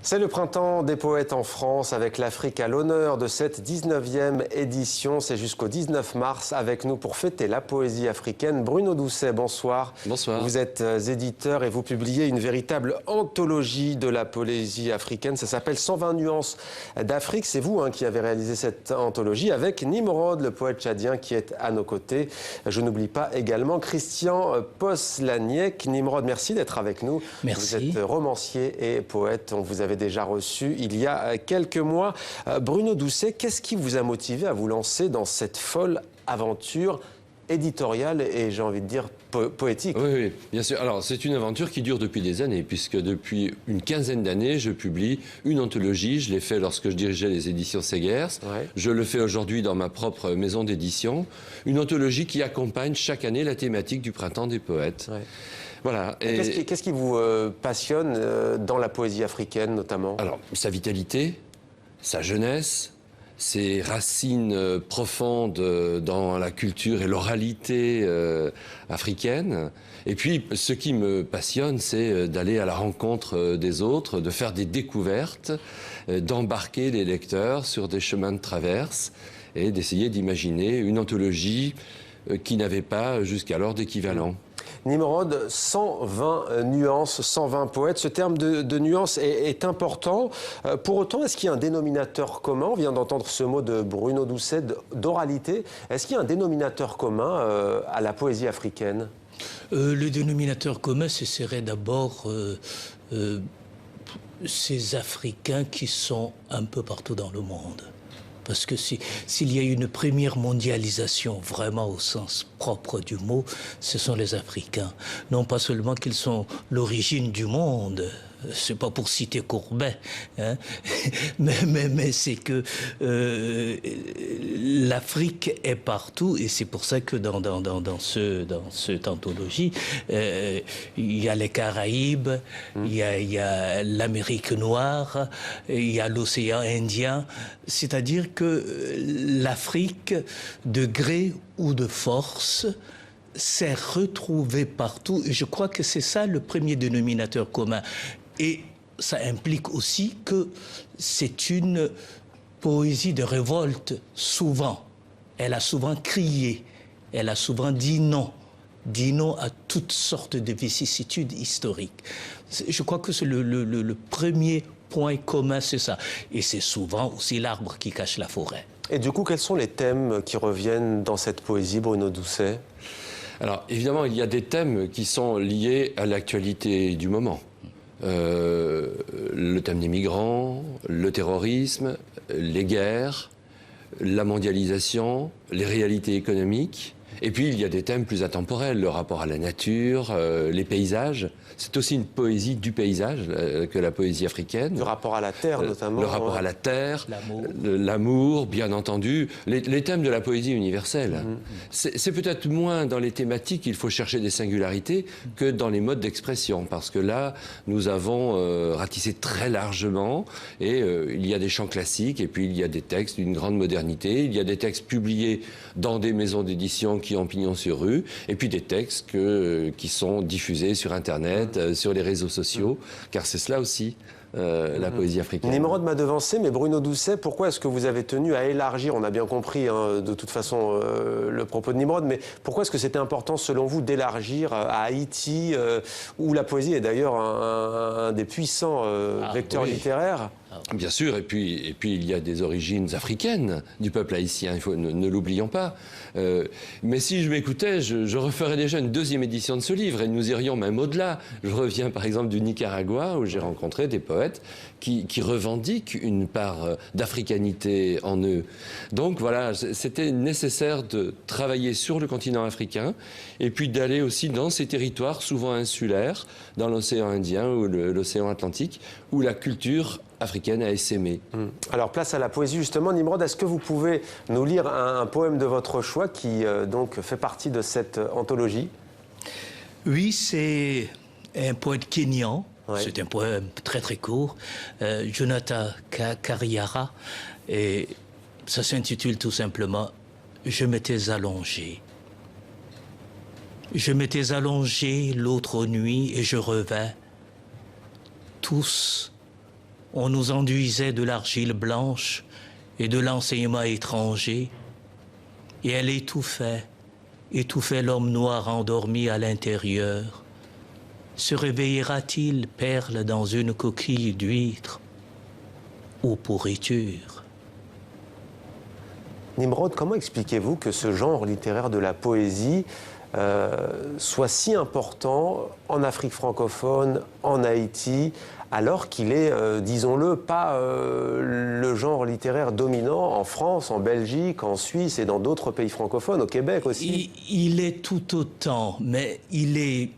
C'est le printemps des poètes en France avec l'Afrique à l'honneur de cette 19e édition. C'est jusqu'au 19 mars avec nous pour fêter la poésie africaine. Bruno Doucet, bonsoir. Bonsoir. Vous êtes éditeur et vous publiez une véritable anthologie de la poésie africaine. Ça s'appelle 120 nuances d'Afrique. C'est vous qui avez réalisé cette anthologie avec Nimrod, le poète tchadien qui est à nos côtés. Je n'oublie pas également Christian Poslaniec. Nimrod, merci d'être avec nous. Merci. Vous êtes romancier et poète. On vous avait déjà reçu il y a quelques mois. Bruno Doucet, qu'est-ce qui vous a motivé à vous lancer dans cette folle aventure éditoriale et, j'ai envie de dire, poétique? Oui, bien sûr. Alors, c'est une aventure qui dure depuis des années, puisque depuis une quinzaine d'années, je publie une anthologie. Je l'ai fait lorsque je dirigeais les éditions Segers. Ouais. Je le fais aujourd'hui dans ma propre maison d'édition. Une anthologie qui accompagne chaque année la thématique du printemps des poètes. Ouais. Voilà. Qu'est-ce qui vous passionne dans la poésie africaine, notamment? Alors, sa vitalité, sa jeunesse, ses racines profondes dans la culture et l'oralité africaine. Et puis, ce qui me passionne, c'est d'aller à la rencontre des autres, de faire des découvertes, d'embarquer les lecteurs sur des chemins de traverse et d'essayer d'imaginer une anthologie qui n'avait pas jusqu'alors d'équivalent. Nimrod, 120 nuances, 120 poètes. Ce terme de nuance est important. Pour autant, est-ce qu'il y a un dénominateur commun? On vient d'entendre ce mot de Bruno Doucet, d'oralité. Est-ce qu'il y a un dénominateur commun à la poésie africaine? Le dénominateur commun, ce serait d'abord ces Africains qui sont un peu partout dans le monde. Parce que s'il y a une première mondialisation, vraiment au sens propre du mot, ce sont les Africains. Non pas seulement qu'ils sont l'origine du monde, c'est pas pour citer Courbet, mais c'est que l'Afrique est partout, et c'est pour ça que dans cette anthologie, il y a les Caraïbes, il y a l'Amérique noire, il y a l'océan Indien, c'est-à-dire que l'Afrique, de gré ou de force, s'est retrouvée partout, et je crois que c'est ça le premier dénominateur commun. Et ça implique aussi que c'est une poésie de révolte, souvent. Elle a souvent crié, elle a souvent dit non à toutes sortes de vicissitudes historiques. Je crois que c'est le premier point commun, c'est ça. Et c'est souvent aussi l'arbre qui cache la forêt. Et du coup, quels sont les thèmes qui reviennent dans cette poésie, Bruno Doucet? Alors, évidemment, il y a des thèmes qui sont liés à l'actualité du moment. Le thème des migrants, le terrorisme, les guerres, la mondialisation, les réalités économiques. Et puis, il y a des thèmes plus intemporels, le rapport à la nature, les paysages. C'est aussi une poésie du paysage que la poésie africaine. Le rapport à la terre, notamment. Le rapport à la terre, l'amour, bien entendu. Les thèmes de la poésie universelle. C'est peut-être moins dans les thématiques qu'il faut chercher des singularités que dans les modes d'expression. Parce que là, nous avons ratissé très largement. Et il y a des chants classiques, et puis il y a des textes d'une grande modernité. Il y a des textes publiés dans des maisons d'édition qui ont pignon sur rue, et puis des textes qui sont diffusés sur Internet, sur les réseaux sociaux, car c'est cela aussi, la poésie africaine. Nimrod m'a devancé, mais Bruno Doucet, pourquoi est-ce que vous avez tenu à élargir, on a bien compris de toute façon le propos de Nimrod, mais pourquoi est-ce que c'était important selon vous d'élargir à Haïti, où la poésie est d'ailleurs un des puissants vecteurs littéraires? Bien sûr, et puis il y a des origines africaines du peuple haïtien, ne l'oublions pas. Mais si je m'écoutais, je referais déjà une deuxième édition de ce livre, et nous irions même au-delà. Je reviens par exemple du Nicaragua, où j'ai rencontré des poètes qui revendiquent une part d'africanité en eux. Donc voilà, c'était nécessaire de travailler sur le continent africain, et puis d'aller aussi dans ces territoires souvent insulaires, dans l'océan Indien ou l'océan Atlantique, où la culture africaine a essaimé. Alors, place à la poésie, justement. Nimrod, est-ce que vous pouvez nous lire un poème de votre choix qui, donc, fait partie de cette anthologie? Oui, c'est un poète kényan. Ouais. C'est un poème très, très court. Jonathan Kariara. Et ça s'intitule tout simplement « Je m'étais allongé ». Je m'étais allongé l'autre nuit et je revins. Tous On nous enduisait de l'argile blanche et de l'enseignement étranger, et elle étouffait l'homme noir endormi à l'intérieur. Se réveillera-t-il, perle dans une coquille d'huître ou pourriture? Nimrod, comment expliquez-vous que ce genre littéraire de la poésie soit si important en Afrique francophone, en Haïti, alors qu'il est, disons-le, pas le genre littéraire dominant en France, en Belgique, en Suisse et dans d'autres pays francophones, au Québec aussi? Il est tout autant, mais il est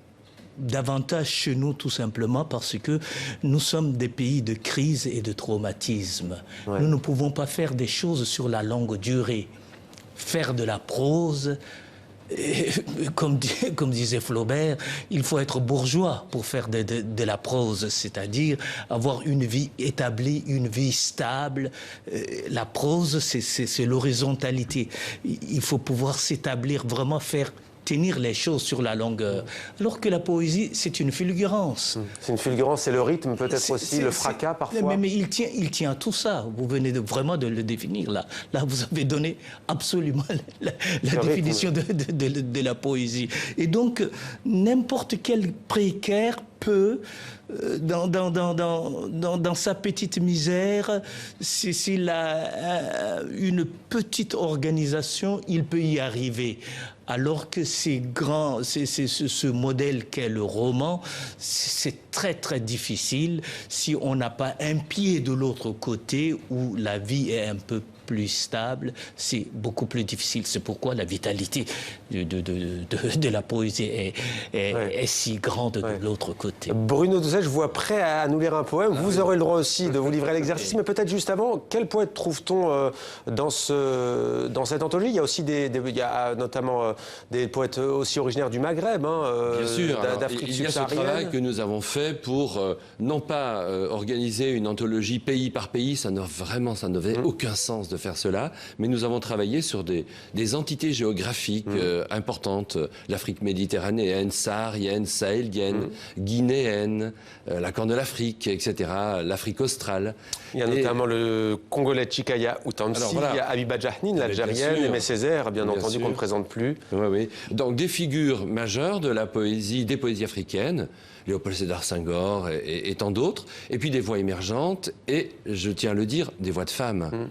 davantage chez nous tout simplement parce que nous sommes des pays de crise et de traumatisme. Ouais. Nous ne pouvons pas faire des choses sur la longue durée. Faire de la prose, comme disait Flaubert, il faut être bourgeois pour faire de la prose, c'est-à-dire avoir une vie établie, une vie stable. La prose, c'est l'horizontalité. Il faut pouvoir s'établir, vraiment tenir les choses sur la longueur. Alors que la poésie, c'est une fulgurance. C'est une fulgurance, c'est le rythme, peut-être aussi, le fracas parfois. Mais il tient à tout ça. Vous venez vraiment de le définir là. Là, vous avez donné absolument la définition de la poésie. Et donc, n'importe quel précaire peut, dans sa petite misère, s'il a une petite organisation, il peut y arriver. Alors que ce modèle qu'est le roman, c'est très très difficile si on n'a pas un pied de l'autre côté où la vie est un peu plus stable, c'est beaucoup plus difficile. C'est pourquoi la vitalité de la poésie est si grande de l'autre côté. Bruno Doucet, je vois prêt à nous lire un poème. Vous aurez le droit aussi de vous livrer à l'exercice, mais peut-être juste avant, quel poète trouve-t-on dans cette anthologie? Il y a aussi il y a notamment des poètes aussi originaires du Maghreb, bien sûr. d'Afrique subsaharienne. Il y a ce travail que nous avons fait pour non pas organiser une anthologie pays par pays, ça n'avait aucun sens de faire cela, mais nous avons travaillé sur des entités géographiques importantes, l'Afrique méditerranéenne, saharienne, sahélienne, guinéenne, la Corne de l'Afrique, etc., l'Afrique australe. Il y a notamment le Congolais Chikaya Outamsi, il y a Habiba Djahnin, l'Algérienne, Aimé Césaire, bien entendu, qu'on ne présente plus. Oui, oui. Donc des figures majeures de la poésie, des poésies africaines, Léopold Sédar Senghor et tant d'autres, et puis des voix émergentes, et, je tiens à le dire, des voix de femmes.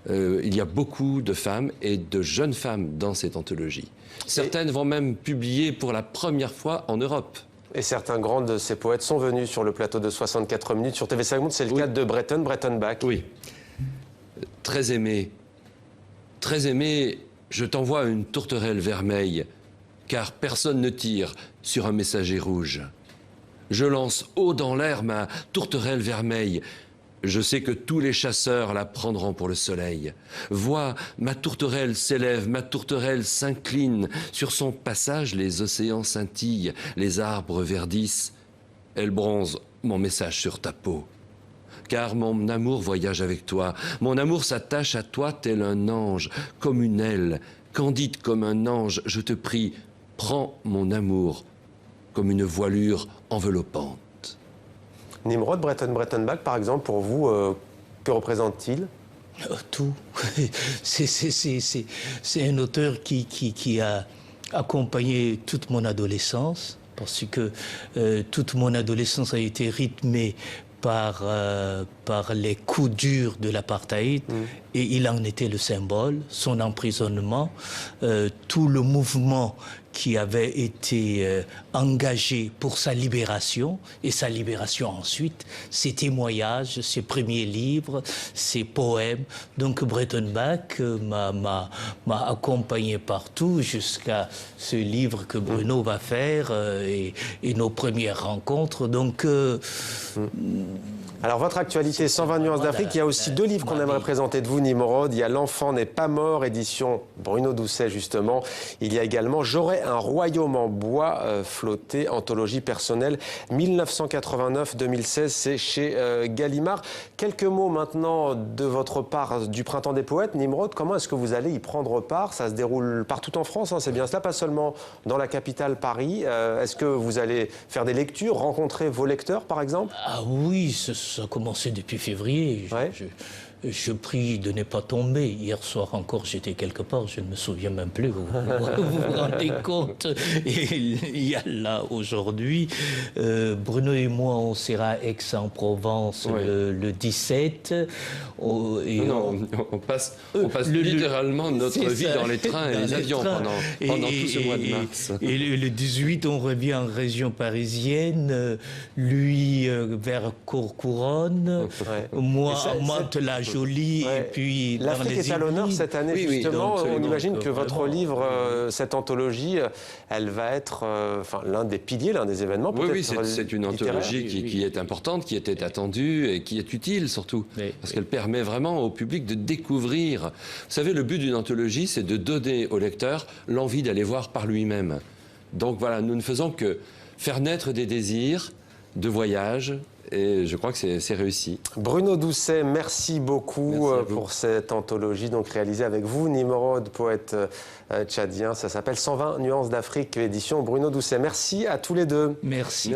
Il y a beaucoup de femmes et de jeunes femmes dans cette anthologie. Certaines vont même publier pour la première fois en Europe. Et certains grands de ces poètes sont venus sur le plateau de 64 minutes sur TV5 Monde. C'est le cas de Breton Bach. Oui. Très aimé, je t'envoie une tourterelle vermeille, car personne ne tire sur un messager rouge. Je lance haut dans l'air ma tourterelle vermeille. Je sais que tous les chasseurs la prendront pour le soleil. Vois, ma tourterelle s'élève, ma tourterelle s'incline. Sur son passage, les océans scintillent, les arbres verdissent. Elle bronze mon message sur ta peau. Car mon amour voyage avec toi. Mon amour s'attache à toi tel un ange, comme une aile. Candide comme un ange, je te prie, prends mon amour comme une voilure enveloppante. Nimrod, Breton Bach, par exemple, pour vous, que représente-t-il? Tout. C'est un auteur qui a accompagné toute mon adolescence, parce que toute mon adolescence a été rythmée par les coups durs de l'apartheid, et il en était le symbole, son emprisonnement, tout le mouvement qui avait été engagé pour sa libération, et sa libération ensuite, ses témoignages, ses premiers livres, ses poèmes. Donc Breton Bach m'a accompagné partout jusqu'à ce livre que Bruno va faire et nos premières rencontres. Donc... Alors, votre actualité, 120 nuances d'Afrique, il y a aussi deux livres qu'on aimerait présenter de vous, Nimrod. Il y a L'enfant n'est pas mort, édition Bruno Doucet, justement. Il y a également J'aurais un royaume en bois, flotté, anthologie personnelle, 1989-2016, c'est chez Gallimard. Quelques mots maintenant de votre part du Printemps des Poètes, Nimrod. Comment est-ce que vous allez y prendre part? Ça se déroule partout en France, c'est bien cela, pas seulement dans la capitale Paris. Est-ce que vous allez faire des lectures, rencontrer vos lecteurs, par exemple? Ah oui, ce Ça a commencé depuis février. Je prie de ne pas tomber. Hier soir encore, j'étais quelque part, je ne me souviens même plus. Vous vous rendez compte? Et il y a là, aujourd'hui, Bruno et moi, on sera à Aix-en-Provence le 17. On passe littéralement notre vie dans les trains et les avions pendant tout ce mois de mars. Et le 18, on revient en région parisienne, lui vers Courcouronne, moi à Mantes-la-Jolie, et puis l'Afrique est à l'honneur cette année, justement. On imagine que votre livre, cette anthologie, elle va être l'un des piliers, l'un des événements. Oui, c'est une anthologie qui est importante, qui était attendue et qui est utile surtout, parce qu'elle permet vraiment au public de découvrir. Vous savez, le but d'une anthologie, c'est de donner au lecteur l'envie d'aller voir par lui-même. Donc voilà, nous ne faisons que faire naître des désirs de voyage, et je crois que c'est réussi. Bruno Doucet, merci beaucoup pour cette anthologie donc réalisée avec vous, Nimrod, poète tchadien. Ça s'appelle 120 nuances d'Afrique, édition Bruno Doucet. Merci à tous les deux. Merci.